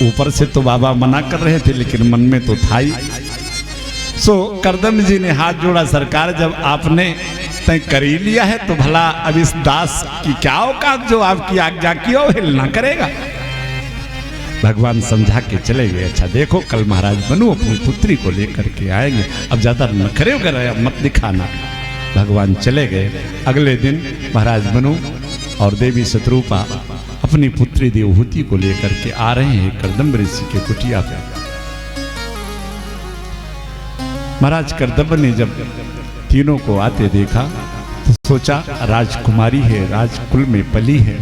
ऊपर से तो बाबा मना कर रहे थे लेकिन मन में तो था ही। सो करदम जी ने हाथ जोड़ा, सरकार जब आपने तय कर ही लिया है तो भला अब इस दास की क्या औकात जो आपकी आज्ञा की अवहेलना करेगा। भगवान समझा के चले गए, अच्छा देखो कल महाराज मनु अपनी पुत्री को लेकर के आएंगे, अब ज्यादा नखरे वगैरह मत दिखाना। भगवान चले गए। अगले दिन महाराज मनु और देवी शत्रुपा अपनी पुत्री देवहूति को लेकर के आ रहे हैं करदम ऋषि के कुटिया पे। महाराज करदम ने जब तीनों को आते देखा तो सोचा राजकुमारी है, राजकुल में पली है,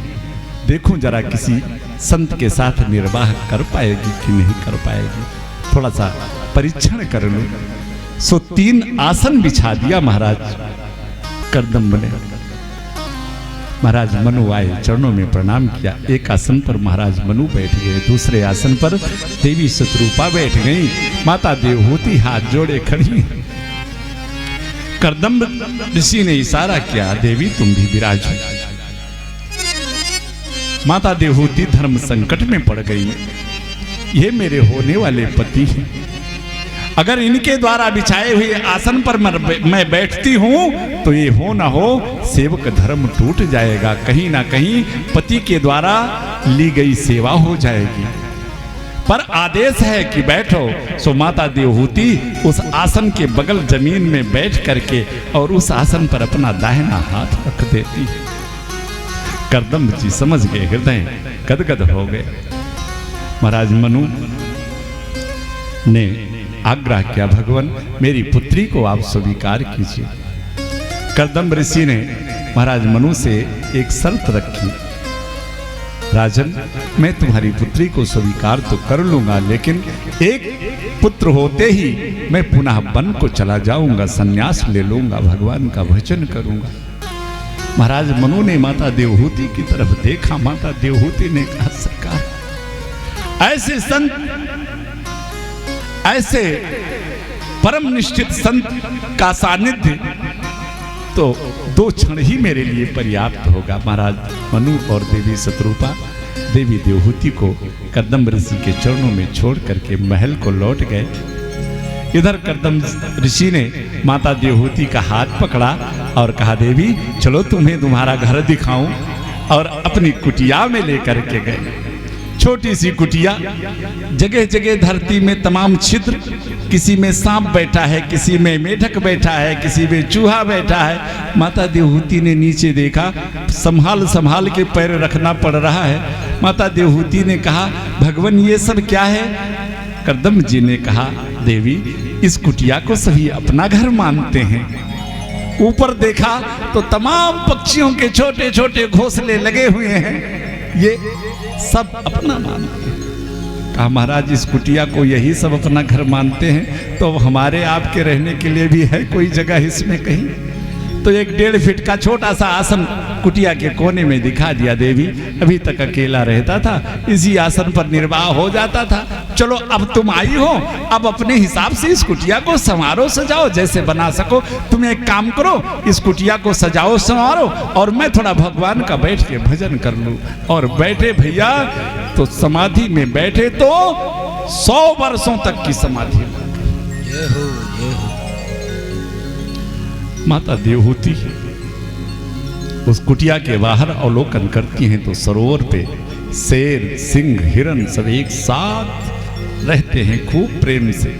देखूं जरा किसी संत के साथ निर्वाह कर पाएगी कि नहीं कर पाएगी, थोड़ा सा परीक्षण कर लूं। सो 3 आसन बिछा दिया महाराज करदम ने। महाराज मनु आए, चरणों में प्रणाम किया। एक आसन पर महाराज मनु बैठ गए, दूसरे आसन पर देवी शत्रुपा बैठ गई, माता देवहूति हाथ जोड़े खड़ी। करदम ऋषि ने इशारा किया, देवी तुम भी विराजो। माता देवहूति धर्म संकट में पड़ गई, ये मेरे होने वाले पति हैं, अगर इनके द्वारा बिछाए हुए आसन पर मैं बैठती हूं तो ये हो ना हो सेवक धर्म टूट जाएगा, कहीं ना कहीं पति के द्वारा ली गई सेवा हो जाएगी। पर आदेश है कि बैठो। सो माता देवहूति उस आसन के बगल जमीन में बैठ करके और उस आसन पर अपना दाहिना हाथ रख देती। करदम जी समझ गए, हृदय गदगद हो गए। महाराज मनु ने आग्रह किया, भगवान मेरी पुत्री को आप स्वीकार कीजिए। करदम ऋषि ने महाराज मनु से एक शर्त रखी, राजन मैं तुम्हारी पुत्री को स्वीकार तो कर लूंगा, लेकिन एक पुत्र होते ही मैं पुनः वन को चला जाऊंगा, संन्यास ले लूंगा, भगवान का भजन करूंगा। महाराज मनु ने माता देवहूति की तरफ देखा। माता देवहूति ने कहा, सरकार ऐसे संत, ऐसे परम निश्चित संत का सानिध्य तो 2 क्षण ही मेरे लिए पर्याप्त होगा। महाराज मनु और देवी शत्रुपा देवी देवहूति को करदम ऋषि के चरणों में छोड़ करके महल को लौट गए। इधर करदम ऋषि ने माता देवहूति का हाथ पकड़ा और कहा, देवी चलो तुम्हें तुम्हारा घर दिखाऊं, और अपनी कुटिया में लेकर के गए। छोटी सी कुटिया, जगह जगह धरती में तमाम छिद्र, किसी में सांप बैठा है, किसी में मेढक बैठा है, किसी में चूहा बैठा है। माता देवहूति ने नीचे देखा, संभाल संभाल के पैर रखना पड़ रहा है। माता देवहूति ने कहा, भगवान ये सब क्या है। करदम जी ने कहा, देवी इस कुटिया को सभी अपना घर मानते हैं। ऊपर देखा तो तमाम पक्षियों के छोटे छोटे घोंसले लगे हुए हैं, ये सब अपना मानते हैं। कहा, महाराज इस कुटिया को यही सब अपना घर मानते हैं तो हमारे आपके रहने के लिए भी है कोई जगह इसमें कहीं। तो 1.5 फीट का छोटा सा आसन कुटिया के कोने में दिखा दिया। देवी अभी तक अकेला रहता था, इसी आसन पर निर्वाह हो जाता था। चलो अब तुम आई हो, अब अपने हिसाब से इस कुटिया को संवारो सजाओ, जैसे बना सको। तुम एक काम करो, इस कुटिया को सजाओ संवारो और मैं थोड़ा भगवान का बैठ के भजन कर लूं। और बैठे भैया तो समाधि में बैठे तो 100 वर्षों तक की समाधि। जय हो जय हो। माता देवहूति उस कुटिया के बाहर अवलोकन करती हैं तो सरोवर पे शेर, सिंह, हिरण सब एक साथ रहते हैं खूब प्रेम से।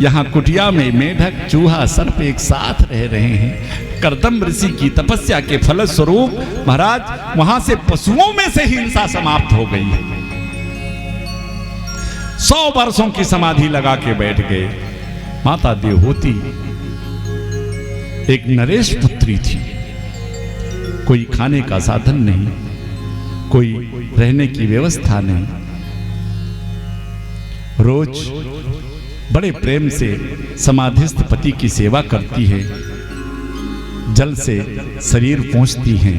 यहाँ कुटिया में मेढक चूहा सर्प एक साथ रह रहे हैं। कर्दम ऋषि की तपस्या के फलस्वरूप महाराज वहां से पशुओं में से हिंसा समाप्त हो गई है। 100 वर्षों की समाधि लगा के बैठ गए। माता देवहूति एक नरेश पुत्री थी। कोई खाने का साधन नहीं, कोई रहने की व्यवस्था नहीं। रोज बड़े प्रेम से समाधिस्थ पति की सेवा करती है। जल से शरीर पोंछती हैं।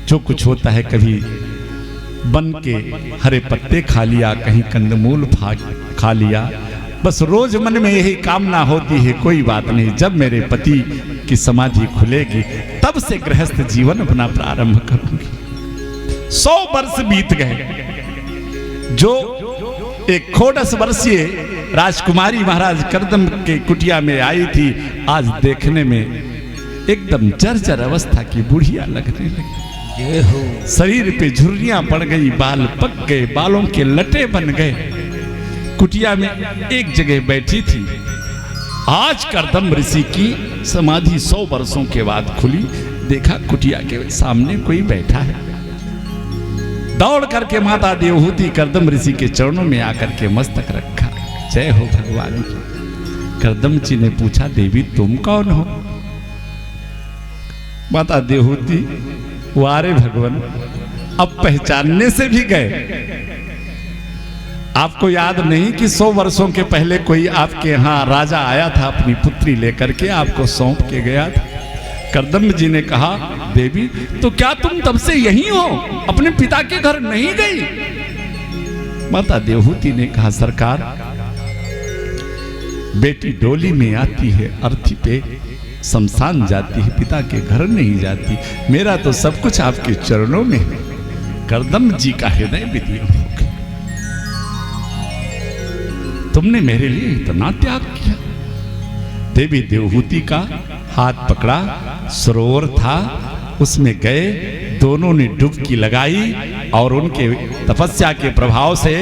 जो कुछ होता है, कभी बन के हरे पत्ते खा लिया, कहीं कंदमूल खा लिया। बस रोज मन में यही कामना होती है, कोई बात नहीं, जब मेरे पति की समाधि खुलेगी तब से गृहस्थ जीवन अपना प्रारंभ करूंगी। 100 वर्ष बीत गए। जो एक 18 वर्षीय राजकुमारी महाराज कर्दम के कुटिया में आई थी, आज देखने में एकदम जर्जर अवस्था की बुढ़िया लगने लगी। शरीर पे झुर्रियां पड़ गई, बाल पक गए, बालों के लटे बन गए। कुटिया में एक जगह बैठी थी। आज कर्दम ऋषि की समाधि 100 वर्षों के बाद खुली। देखा कुटिया के सामने कोई बैठा है। दौड़ करके माता देवहूति कर्दम ऋषि के चरणों में आकर के मस्तक रखा। जय हो भगवान की। कर्दम जी ने पूछा, देवी तुम कौन हो? माता देवहूति, वारे भगवान, अब पहचानने से भी गए। आपको याद नहीं कि 100 वर्षों के पहले कोई आपके यहाँ राजा आया था, अपनी पुत्री लेकर के आपको सौंप के गया था? कर्दम जी ने कहा, देवी तो क्या तुम तब से यहीं हो, अपने पिता के घर नहीं गई? माता देवहूति ने कहा, सरकार, बेटी डोली में आती है, अर्थी पे शमशान जाती है, पिता के घर नहीं जाती। मेरा तो सब कुछ आपके चरणों में है। कर्दम जी का हृदय विदीर्ण हो गया। तुमने मेरे लिए इतना त्याग किया। देवी देवहूति का हाथ पकड़ा, सरोवर था, उसमें गए, दोनों ने डुबकी लगाई और उनके तपस्या के प्रभाव से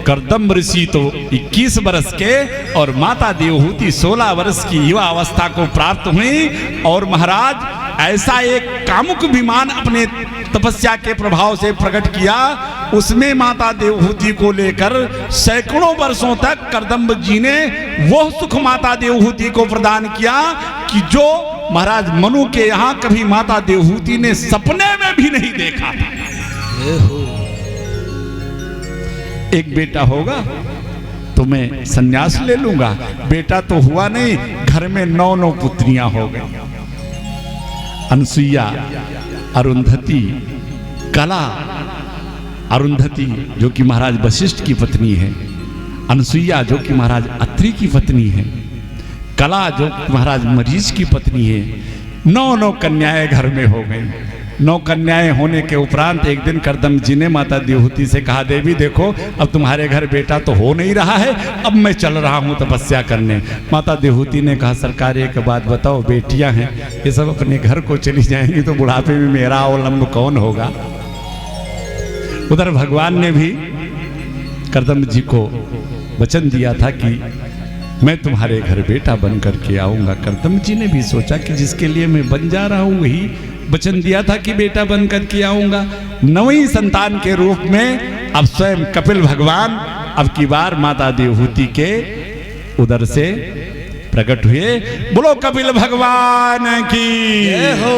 कर्दम ऋषि तो 21 वर्ष के और माता देवहूति 16 वर्ष की युवा अवस्था को प्राप्त हुई। और महाराज ऐसा एक कामुक विमान अपने तपस्या के प्रभाव से प्रकट किया, उसमें माता देवहूति को लेकर सैकड़ों वर्षों तक कर्दम जी ने वह सुख माता देवहूति को प्रदान किया कि जो महाराज मनु के यहाँ कभी माता देवहूति ने सपने में भी नहीं देखा था। एक बेटा होगा तो मैं संन्यास ले लूंगा। बेटा तो हुआ नहीं, घर में 9 पुत्रियां हो गई। अनसुईया, अरुंधति, कला, अरुंधति जो कि महाराज वशिष्ठ की पत्नी है, अनसुईया जो कि महाराज अत्रि की पत्नी है, कला जो महाराज मरीच की पत्नी है। 9 कन्याएं घर में हो गई। 9 कन्याएं होने के उपरांत एक दिन कर्दम जी ने माता देवहूति से कहा, देवी देखो, अब तुम्हारे घर बेटा तो हो नहीं रहा है, अब मैं चल रहा हूँ तपस्या करने। माता देवहूति ने कहा, सरकार एक बात बताओ, बेटियां हैं, ये सब अपने घर को चली जाएंगी तो बुढ़ापे में मेरा अवलंब कौन होगा? उधर भगवान ने भी कर्दम जी को वचन दिया था कि मैं तुम्हारे घर बेटा बन करके आऊंगा। कर्दम जी ने भी सोचा कि जिसके लिए मैं बन जा रहा हूं वही वचन दिया था कि बेटा बन करके आऊंगा। 9वीं संतान के रूप में अब स्वयं कपिल भगवान अब की बार माता देवहूति के उदर से प्रकट हुए। बोलो कपिल भगवान की जय हो।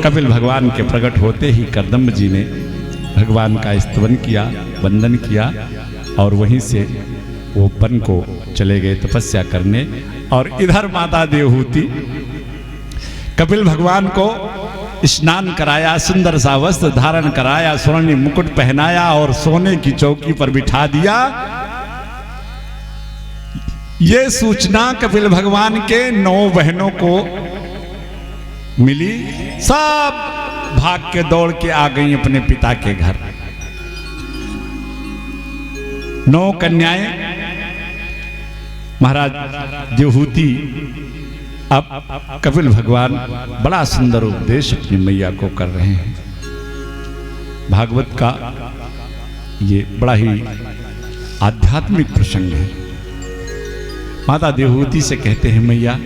कपिल भगवान के प्रकट होते ही कर्दम जी ने भगवान का स्तवन किया, वंदन किया और वहीं से वो वन को चले गए तपस्या करने। और इधर माता देवहूति कपिल भगवान को स्नान कराया, सुंदर सा वस्त्र धारण कराया, स्वर्ण मुकुट पहनाया और सोने की चौकी पर बिठा दिया। ये सूचना कपिल भगवान के 9 बहनों को मिली। सब भाग के दौड़ के आ गई अपने पिता के घर। 9 कन्याएं महाराज देवहूति अब कपिल भगवान बड़ा सुंदर उपदेश अपनी मैया को कर रहे हैं। भागवत का ये बड़ा ही आध्यात्मिक प्रसंग है। माता देवहूति से कहते हैं मैया